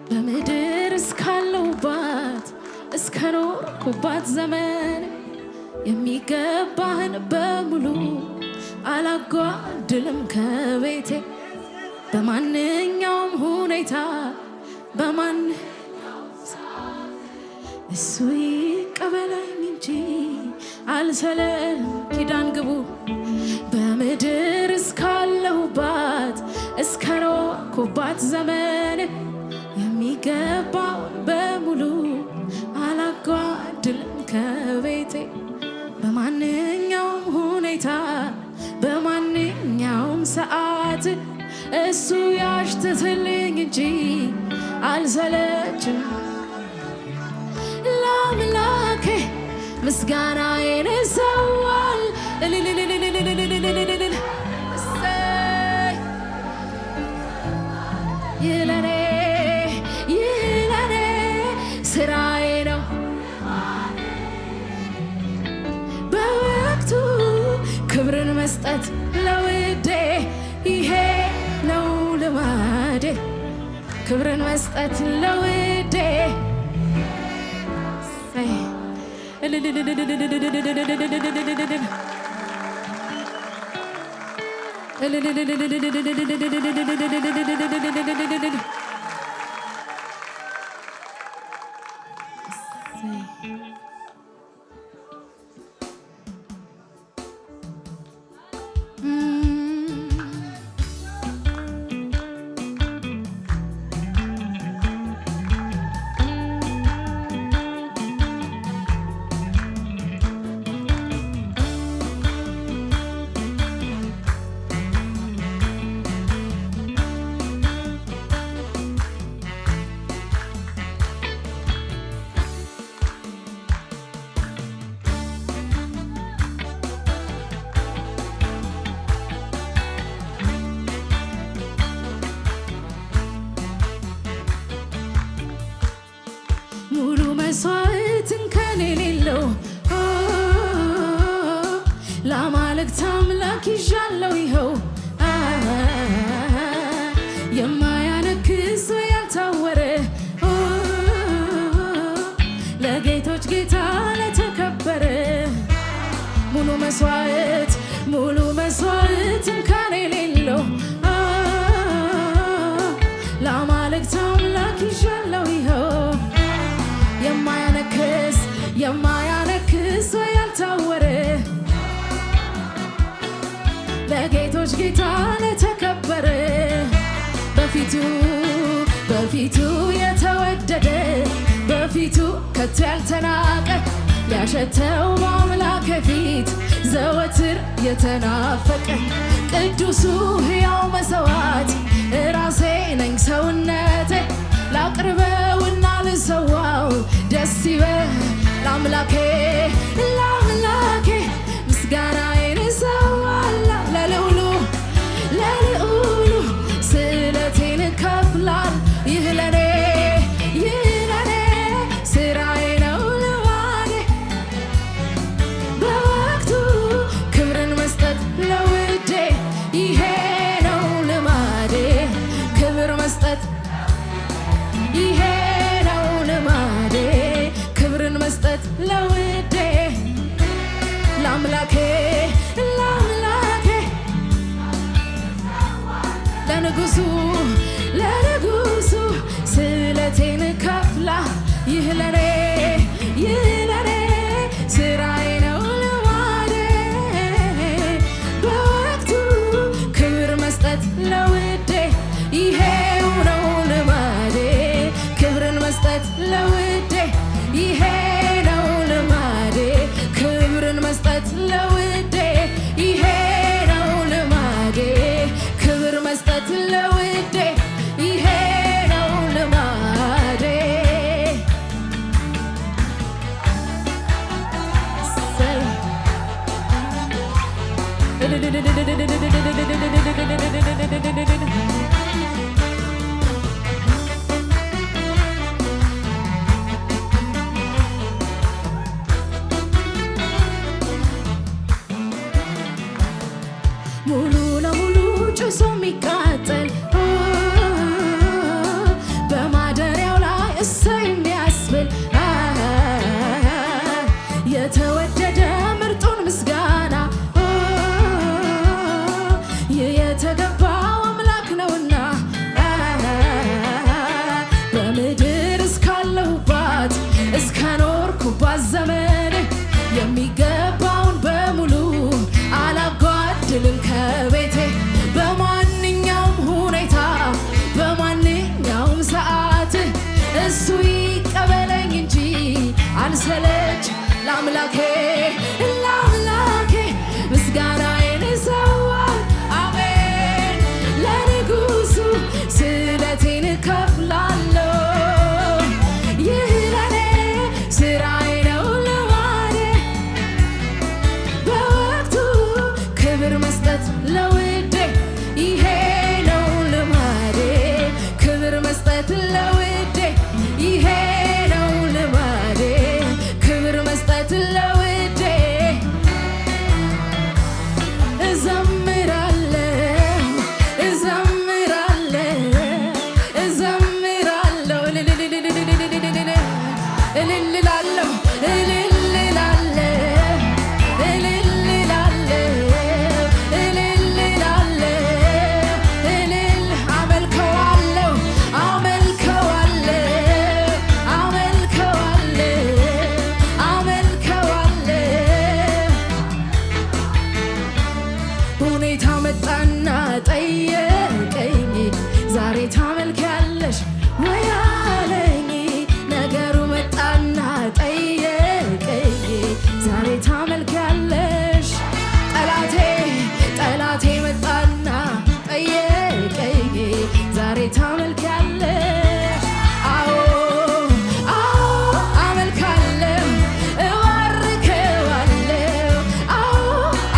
በምድር እስካለሁባት እስከኖርኩባት ዘመን የሚገባህን በሙሉ አላጓድልም ከቤቴ በማንኛውም ሁኔታ እሱ ይቀበለኝ እንጂ አልሰለም። ኪዳን ግቡ በምድር እስካለሁባት እስከኖርኩባት ዘመን የሚገባውን በሙሉ አላጓድልም ከቤቴ በማንኛውም ሁኔታ በማንኛውም ሰዓት እሱ ያሽትትልኝ እንጂ አልሰለችም። ለአምላኬ ምስጋናዬን እሰዋል ይለኔ ስራዬ ነው በወቅቱ ክብርን መስጠት ለውዴ ይሄ ነው ልማዴ ክብርን መስጠት ለውዴ ሙሉ መስዋዕትን ከኔ ሌለው ለአማልክት አምላክ ይዣለው ይኸው የማያነክስ ያልታወረ ለጌቶች ጌታ ለተከበረ ሙሉ መስዋዕትን ከኔ ሌለው ለአማልክት አምላክ ይዣለው ይኸው የማያነክስ ያልታወረ ለጌቶች ጌታ ለተከበረ በፊቱ የተወደደ በፊቱ ከቶ ያልተናቀ ሊያሸተው በአምላክ ፊት ዘወትር የተናፈቀ ቅዱሱ ሕያው መሥዋዕት ራሴ ነኝ ሰውነቴ ላቅርበውና ልሰዋው ደስ ይበል ለአምላኬ ምስጋናዬን እሰዋለሁ ለልዑሉ ስለቴን እከፍላለሁ ይህ ለኔ ስራዬ ነው ልማዴ በወቅቱ ክብርን መስጠት ለውዴ ይሄ ነው ልማዴ ክብር መስጠት ይሄ ነው ልማዴ ክብርን መስጠት ለውዴ ለአምላኬ ለንጉሱ ስለቴን ከፍላ ይህ ለኔ ስራዬ ነው ልማዴ በወቅቱ ክብር መስጠት ለውዴ ይሄው ነው ልማዴ ክብርን መስጠት ለውዴ ይሄ ነው ልማዴ ክብርን መስጠት ለውዴ ይሄ ነው ልማዴ ክብር መስጠት ለውዴ ይሄ ነው ልማዴ ለአምላኬ ለአምላኬ ምስጋናዬን እሰዋለሁ። አሜን ለንጉሡ ስለቴን እከፍላለሁ። ይህ ለኔ ስራዬ ነው ልማዴ በወቅቱ ክብር መስጠት ለውዴ ይሄ ነው ልማዴ ክብር መስጠት ለውዴ ይሄ ነው ልማዴ ክብር መስጠት ለውዴ እዘምራለሁ እዘምራለሁ እዘምራለሁ እልልላለሁ ሁኔታ መጣና ጠየቀኝ ዛሬ ታመልኪያለሽ ወይ አለኝ። ነገሩ መጣና ጠየቀኝ ዛሬ ታመልኪያለሽ። ጠላቴ መጣና ጠየቀኝ ዛሬ ታመልኪያለሽ። አዎ አመልካለሁ እባርከዋለሁ። አዎ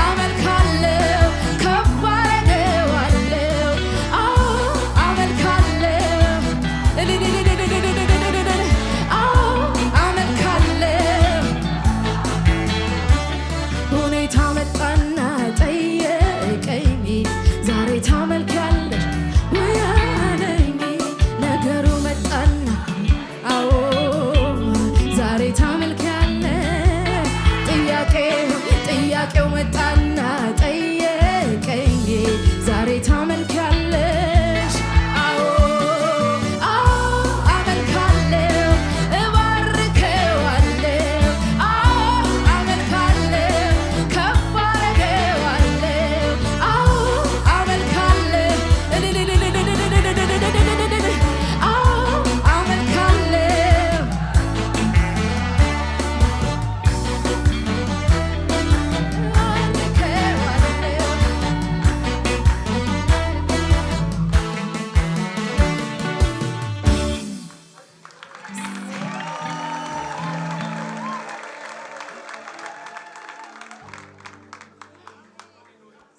አመልካለሁ ከፍ አደርገዋለሁ። አዎ አመልካለሁ አዎ አመልካለሁ። ሁኔታ መጣና ጠየቀኝ ዛሬ ታመልኪያለሽ ወይ አለኝ። ነገሩ መጣና አዎ ዛሬ ታመልኪያለሽ። ጥያቄው መጣና ጠየቀኝ ዛሬ ታመልኪያለሽ። አዎ አመልካለሁ እባርከዋለሁ። አዎ አመልካለሁ ከፍ አደርገዋለሁ። አዎ አመልካለሁ አዎ አመልካለሁ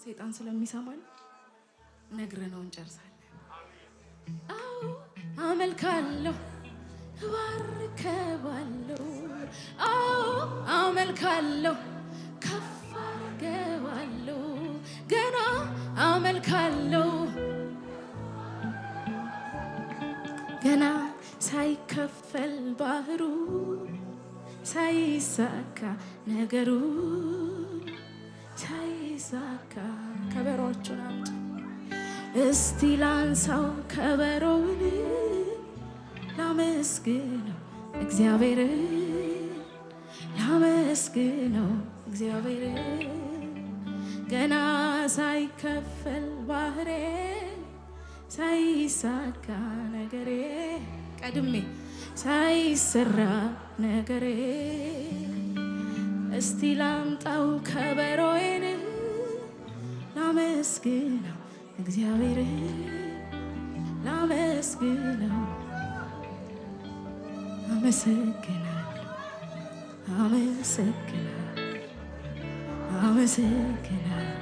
ሰይጣን ስለሚሰማን ነግረነው እንጨርሳለን። አዎ አመልካለሁ እባርከዋለሁ። አዎ አመልካለሁ ከፍ አደርገዋለሁ። ገና አመልካለሁ ገና ሳይከፈል ባህሩ ሳይሳካ ነገሩ ሳይሳካ ከበሮቹን አምጡ እስቲ ላንሳው ከበሮውን ላመስግነው እግዚአብሔርን ላመስግነው እግዚአብሔርን ገና ሳይከፈል ባህሬ ሳይሳካ ነገሬ ቀድሜ ሳይሰራ ነገሬ እስቲ ላምጣው ከበሮዬን ላመስግነው እግዚአብሔርን ላመስግነው። አመሰግናለሁ አመሰግናለሁ አመሰግናለሁ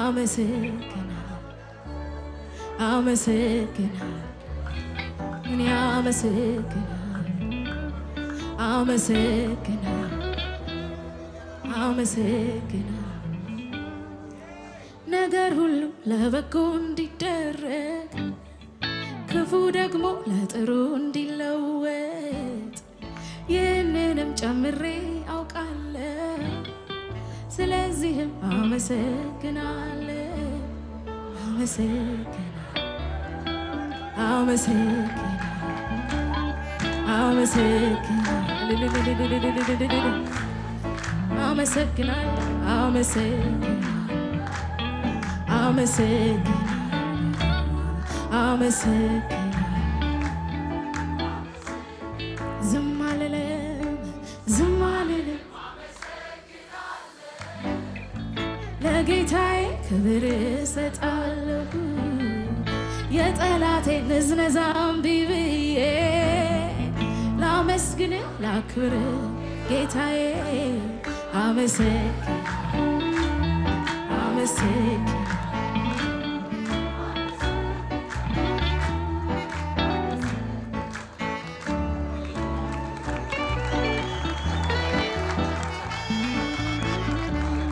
አመሰግናለሁ አመሰግናለሁ እኔ አመሰግናለሁ አመሰግናለሁ አመሰግናለሁ ነገር ሁሉ ለበጎ እንዲደረግ ክፉ ደግሞ ለጥሩ እንዲለወጥ ይህንንም ጨምሬ አውቃለሁ። ስለዚህም አመሰግናለሁ አመሰግናለሁ አመሰግናለሁ አመሰግናለሁ አመሰግናለሁ አመሰግናለሁ አመሰግናለሁ ዝም አልልም ዝም አልልም ለጌታዬ ክብር እሰጣለሁ የጠላቴን ንዝነዛ እምቢ ብዬ ላመስግን ላክብር ጌታዬ አመስግን